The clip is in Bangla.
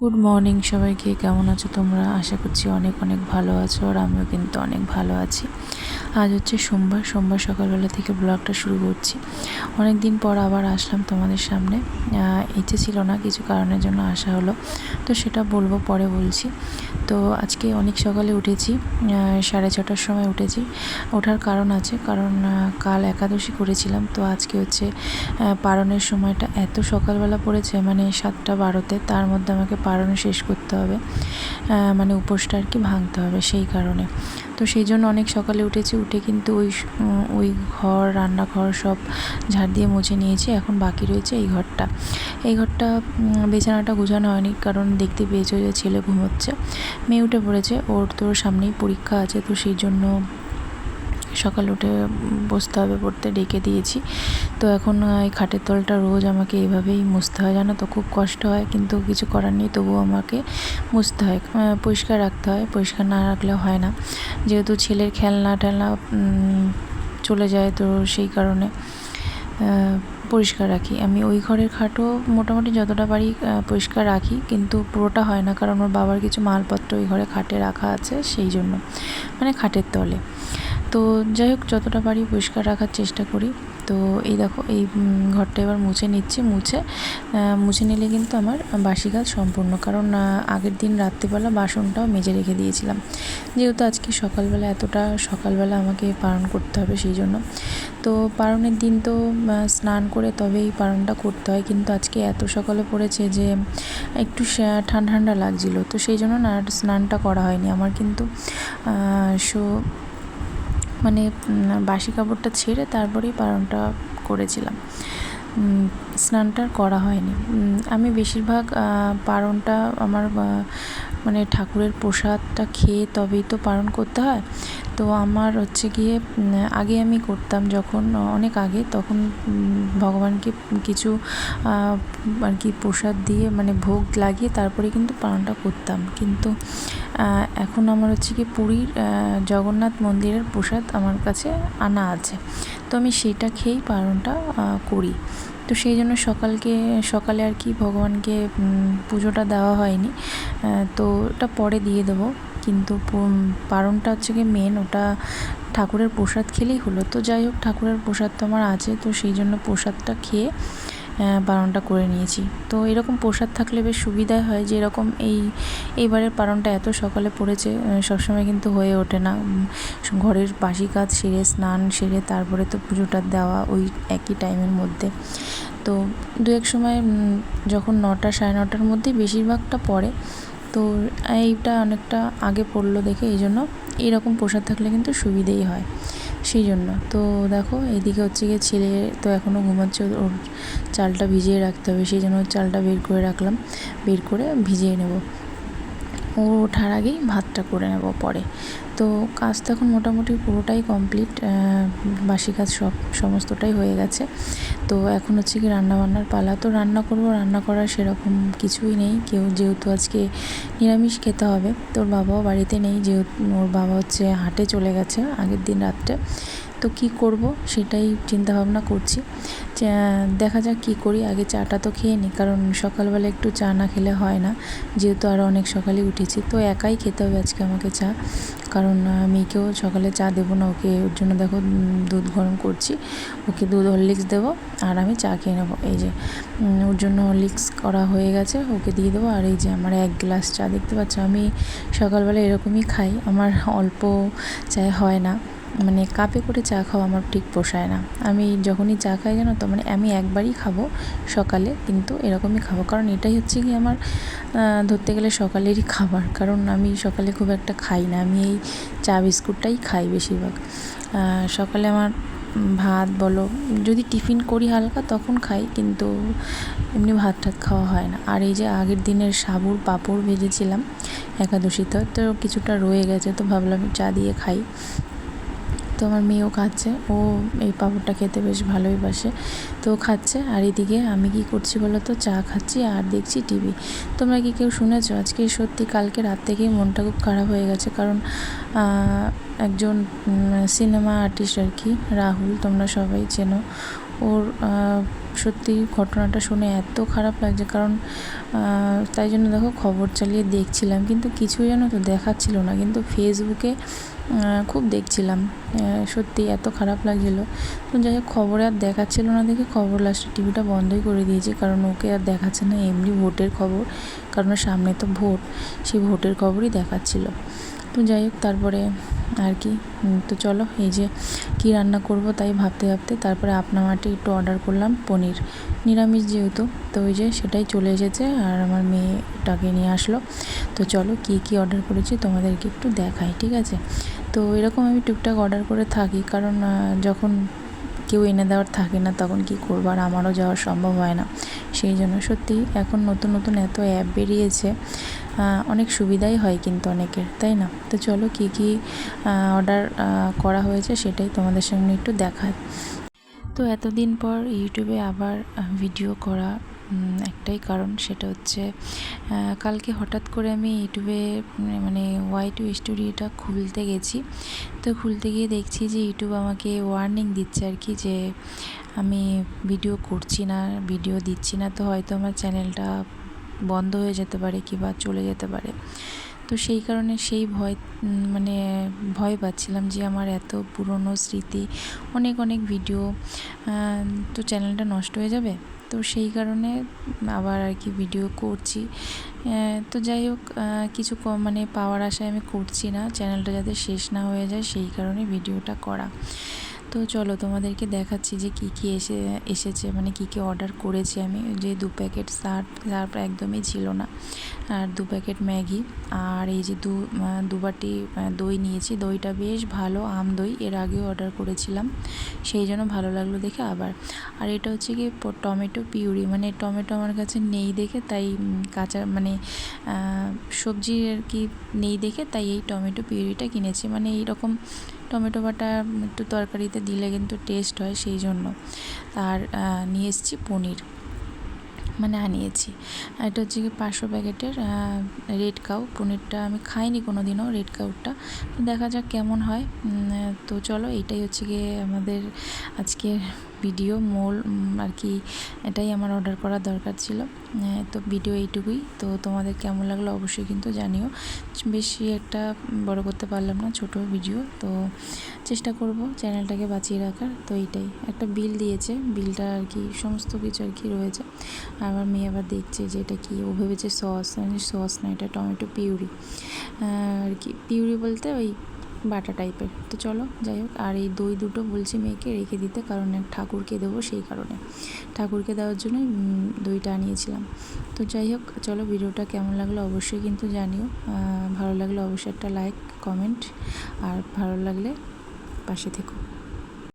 গুড মর্নিং সবাইকে। কেমন আছো তোমরা? আশা করছি অনেক অনেক ভালো আছো, আর আমিও কিন্তু অনেক ভালো আছি। আজ হচ্ছে সোমবার সকালবেলা থেকে ব্লগটা শুরু করছি। অনেক দিন পর আবার আসলাম তোমাদের সামনে। ইচ্ছে ছিল না, কিছু কারণের জন্য আসা হলো, তো সেটা বলবো পরে বলছি। তো আজকে অনেক সকালে উঠেছি, 6:30টার সময় উঠেছি। ওঠার কারণ আছে, কারণ কাল একাদশী করেছিলাম, তো আজকে হচ্ছে পারণের সময়টা এত সকালবেলা পড়েছে, মানে 7:12-তে। তার মধ্যে আমাকে পারণ শেষ করতে হবে, মানে উপোসটা আর কি ভাঙতে হবে, সেই কারণে। তো সেই জন্য অনেক সকালে উঠেছি। উঠে কিন্তু ওই ঘর, রান্নাঘর সব ঝাড় দিয়ে মুছে নিয়েছি। এখন বাকি রয়েছে এই ঘরটা বিছানাটা গোছানো হয়নি, কারণ দেখতে পেয়েছো যে ছেলে ঘুমোচ্ছে, মেয়ে উঠে পড়েছে। ওর তো সামনেই পরীক্ষা আছে, তো সেই জন্য সকাল উঠে বসতে হবে পড়তে, ডেকে দিয়েছি। তো এখন এই খাটের তলটা রোজ আমাকে এভাবেই মুছতে হয়, জানো তো, খুব কষ্ট হয়, কিন্তু কিছু করার নেই, তবুও আমাকে মুছতে হয়, পরিষ্কার রাখতে হয়, পরিষ্কার না রাখলে হয় না, যেহেতু ছেলের খেলনা টেলনা চলে যায়, তো সেই কারণে পরিষ্কার রাখি। আমি ওই ঘরের খাটও মোটামুটি যতটা পারি পরিষ্কার রাখি, কিন্তু পুরোটা হয় না, কারণ ওর বাবার কিছু মালপত্র ওই ঘরে খাটে রাখা আছে, সেই জন্য, মানে খাটের তলে। তো যাই হোক, যতটা পারি পরিষ্কার রাখার চেষ্টা করি। তো এই দেখো, এই ঘরটা এবার মুছে নিচ্ছি। মুছে নিলে কিন্তু আমার বাসি কাজ সম্পূর্ণ, কারণ আগের দিন রাত্রিবেলা বাসনটাও মেজে রেখে দিয়েছিলাম, যেহেতু আজকে এতটা সকালবেলা আমাকে পালন করতে হবে, সেই জন্য। তো পারণের দিন তো স্নান করে তবেই পালনটা করতে হয়, কিন্তু আজকে এত সকালে পড়েছে যে একটু ঠান্ডা ঠান্ডা লাগছিলো, তো সেই জন্য না স্নানটা করা হয়নি আমার। কিন্তু মানে বাসি কাপড়টা ছেড়ে তারপরেই পালনটা করেছিলাম, স্নানটা করা হয়নি। আমি বেশিরভাগ পালনটা আমার মানে ঠাকুরের প্রসাদটা খেয়ে তবেই তো পালন করতে হয়। তো আমার হচ্ছে গিয়ে আগে আমি করতাম, যখন অনেক আগে, তখন ভগবানকে কিছু আর কি প্রসাদ দিয়ে, মানে ভোগ লাগিয়ে তারপরে কিন্তু পালনটা করতাম। কিন্তু এখন আমার হচ্ছে কি পুরীর জগন্নাথ মন্দিরের প্রসাদ আমার কাছে আনা আছে, তো আমি সেটা খেয়েই পালনটা করি। তো সেই জন্য সকালে আর কি ভগবানকে পুজোটা দেওয়া হয়নি, তো ওটা পরে দিয়ে দেবো। কিন্তু পালনটা হচ্ছে কি মেন, ওটা ঠাকুরের প্রসাদ খেলেই হলো। তো যাই হোক, ঠাকুরের প্রসাদ তো আমার আছে, তো সেই জন্য প্রসাদটা খেয়ে পালনটা করে নিয়েছি। তো এরকম প্রসাদ থাকলে বেশ সুবিধা হয়, যে এরকম এইবারের পালনটা এত সকালে পড়েছে, সবসময় কিন্তু হয়ে ওঠে না। ঘরের বাসি কাজ সেরে, স্নান সেরে, তারপরে তো পুজোটা দেওয়া ওই একই টাইমের মধ্যে। তো দু এক সময় যখন 9টা 9:30টার মধ্যেই বেশিরভাগটা পড়ে, তো এইটা অনেকটা আগে পড়লো দেখে, এই জন্য এইরকম প্রসাদ থাকলে কিন্তু সুবিধেই হয়, সেই জন্য। তো দেখো, এইদিকে হচ্ছে গিয়ে ছেলে তো এখনও ঘুমাচ্ছে, ওর চালটা ভিজিয়ে রাখতে হবে, সেই জন্য চালটা বের করে রাখলাম, বের করে ভিজিয়ে নেব। ও ওঠার আগেই ভাতটা করে নেব পরে। তো কাজ তো এখন মোটামুটি পুরোটাই কমপ্লিট, বাসি কাজ সমস্তটাই হয়ে গেছে। তো এখন হচ্ছে কি রান্নাবান্নার পালা। তো রান্না করার সেরকম কিছুই নেই, যেহেতু আজকে নিরামিষ খেতে হবে। তোর বাবাও বাড়িতে নেই, যেহেতু ওর বাবা হচ্ছে হাটে চলে গেছে আগের দিন রাত্রে। তো কি করব সেটাই চিন্তা ভাবনা করছি, দেখা যাক কী করি। আগে চাটা তো খেয়ে নিই, কারণ সকালবেলা একটু চা না খেলে হয় না, যেহেতু আরও অনেক সকালে উঠেছি। তো একাই খেতে হবে আজকে আমাকে চা, কারণ মেয়েকেও সকালে চা দেবো না, ওর জন্য দেখো দুধ গরম করছি, ওকে দুধ হরলিক্স দেবো, আর আমি চা খেয়ে নেবো। এই যে ওর জন্য হরলিক্স করা হয়ে গেছে, ওকে দিয়ে দেবো। আর এই যে আমার 1 গ্লাস চা, দেখতে পাচ্ছ, আমি সকালবেলা এরকমই খাই, আমার অল্প চায় হয় না, মানে কাপে করে চা খাওয়া আমার ঠিক পোষায় না। আমি যখনই চা খাই, জানো তো, মানে আমি একবারই খাবো সকালে, কিন্তু এরকমই খাবো, কারণ এটাই হচ্ছে কি আমার ধরতে গেলে সকালেরই খাবার, কারণ আমি সকালে খুব একটা খাই না, আমি এই চা বিস্কুটটাই খাই বেশিরভাগ। সকালে আমার ভাত বলো, যদি টিফিন করি হালকা তখন খাই, কিন্তু এমনি ভাত টাত খাওয়া হয় না। আর এই যে আগের দিনের সাবুর পাঁপড় ভেজেছিলাম একাদশীতে, তো কিছুটা রয়ে গেছে, তো ভাবলাম চা দিয়ে খাই। তো আমার মেয়েও খাচ্ছে, ও এই পাঁপড়টা খেতে বেশ ভালোই বাসে, তো খাচ্ছে। আর এদিকে আমি কি করছি বলো তো, চা খাচ্ছি আর দেখছি টিভি। তোমরা কি কেউ শুনেছো? আজকে সত্যি কালকে রাত থেকেই মনটা খুব খারাপ হয়ে গেছে, কারণ একজন সিনেমা আর্টিস্ট আর কি, রাহুল, তোমরা সবাই চেনো, ও ওর সত্যি ঘটনাটা শুনে এত খারাপ লাগছে, কারণ তাই জন্য দেখো খবর চালিয়ে দেখছিলাম, কিন্তু কিছু যেন তো দেখাচ্ছিল না, কিন্তু ফেসবুকে খুব দেখছিলাম। সত্যি এত খারাপ লাগছিলো। তো যাই হোক, খবরে আর দেখাচ্ছিল না দেখে খবর লাস্টে টিভিটা বন্ধই করে দিয়েছি, কারণ ওকে আর দেখাচ্ছে না, এমনি ভোটের খবর, কারণ সামনে তো ভোট, সেই ভোটের খবরই দেখাচ্ছিল। তো যাই হোক, তারপরে আর কি, তো চলো এই যে কী রান্না করব তাই ভাবতে ভাবতে তারপরে আপনা মাঠে একটু অর্ডার করলাম পনির, নিরামিষ যেহেতু, তো ওই যে সেটাই চলে এসেছে আর আমার মেয়েটাকে নিয়ে আসলো। তো চলো কী অর্ডার করেছি তোমাদেরকে একটু দেখাই, ঠিক আছে? তো এরকম আমি টুকটাক অর্ডার করে থাকি, কারণ যখন কেউ এনে দেওয়ার থাকে না তখন কি করবো, আর আমারও যাওয়া সম্ভব হয় না। সেই জন্য সত্যি এখন নতুন নতুন এত অ্যাপ বেরিয়েছে, অনেক সুবিধাই হয় কিন্তু অনেকের, তাই না? তো চলো কী অর্ডার করা হয়েছে সেটাই তোমাদের সামনে একটু দেখায়। তো এতদিন পর ইউটিউবে আবার ভিডিও করা একটাই কারণ, সেটা হচ্ছে কালকে হঠাৎ করে আমি ইউটিউবে মানে ওয়াই2 স্টুডিওটা খুলতে গেছি। তো খুলতে গিয়ে দেখছি যে ইউটিউব আমাকে ওয়ার্নিং দিচ্ছে আর কি, যে আমি ভিডিও করছি না, ভিডিও দিচ্ছি না, তো হয়তো আমার চ্যানেলটা বন্ধ হয়ে যেতে পারে কিংবা চলে যেতে পারে। তো সেই কারণে সেই মানে ভয় পাচ্ছিলাম যে আমার এত পুরনো স্মৃতি, অনেক ভিডিও, তো চ্যানেলটা নষ্ট হয়ে যাবে। তো সেই কারণে আবার আর কি ভিডিও করছি। তো যাই হোক, কিছু মানে পাওয়ার আশায় আমি করছি না, চ্যানেলটা যাতে শেষ না হয়ে যায় সেই কারণে ভিডিওটা করা। তো চলো তোমাদেরকে দেখাচ্ছি যে কী এসেছে, মানে কী অর্ডার করেছি আমি। যে 2 প্যাকেট সার্ফ একদমই ছিল না, আর 2 প্যাকেট ম্যাগি, আর এই যে দু বাটি দই নিয়েছি। দইটা বেশ ভালো, আম দই, এর আগেও অর্ডার করেছিলাম, সেই জন্য ভালো লাগলো দেখে আবার। আর এটা হচ্ছে কি টমেটো পিউরি, মানে টমেটো আমার কাছে নেই দেখে, তাই কাঁচা মানে সবজি আর কি নেই দেখে তাই এই টমেটো পিউরিটা কিনেছি। মানে এইরকম টমেটো বাটা একটু তরকারিতে দিলে কিন্তু টেস্ট হয়, সেই জন্য। আর নিয়ে এসেছি পনির, মানে আনিয়েছি। এটা হচ্ছে কি 500 প্যাকেটের রেড কাউ পনিরটা, আমি খাইনি কোনো দিনও রেড কাউটা, তো দেখা যাক কেমন হয়। তো চলো এইটাই হচ্ছে গিয়ে আমাদের আজকের ভিডিও মূল আর কি, এটাই আমার অর্ডার করার দরকার ছিল। তো ভিডিও এইটুকুই। তো তোমাদের কেমন লাগলো অবশ্যই কিন্তু জানিও। বেশি একটা বড় করতে পারলাম না, ছোট ভিডিও, তো চেষ্টা করব চ্যানেলটাকে বাঁচিয়ে রাখার। তো এইটাই, একটা বিল দিয়েছে, বিলটা আর কি সমস্ত কিছু আর কি রয়েছে। আমার মেয়ে আবার দেখছে যে এটা কি, ও ভেবেছে সস না, এটা টমেটো পিউরি আর কি, পিউরি বলতে ওই বাটা টাইপের। তো চলো যাই হোক, আর এই দই দুটো বলছি মেয়েকে রেখে দিতে, কারণ ঠাকুরকে দেবো, সেই কারণে ঠাকুরকে দেওয়ার জন্যই দইটা আনিয়েছিলাম। তো যাই হোক, চলো ভিডিওটা কেমন লাগলো অবশ্যই কিন্তু জানিও। ভালো লাগলে অবশ্যই একটা লাইক, কমেন্ট, আর ভালো লাগলে পাশে থেকো।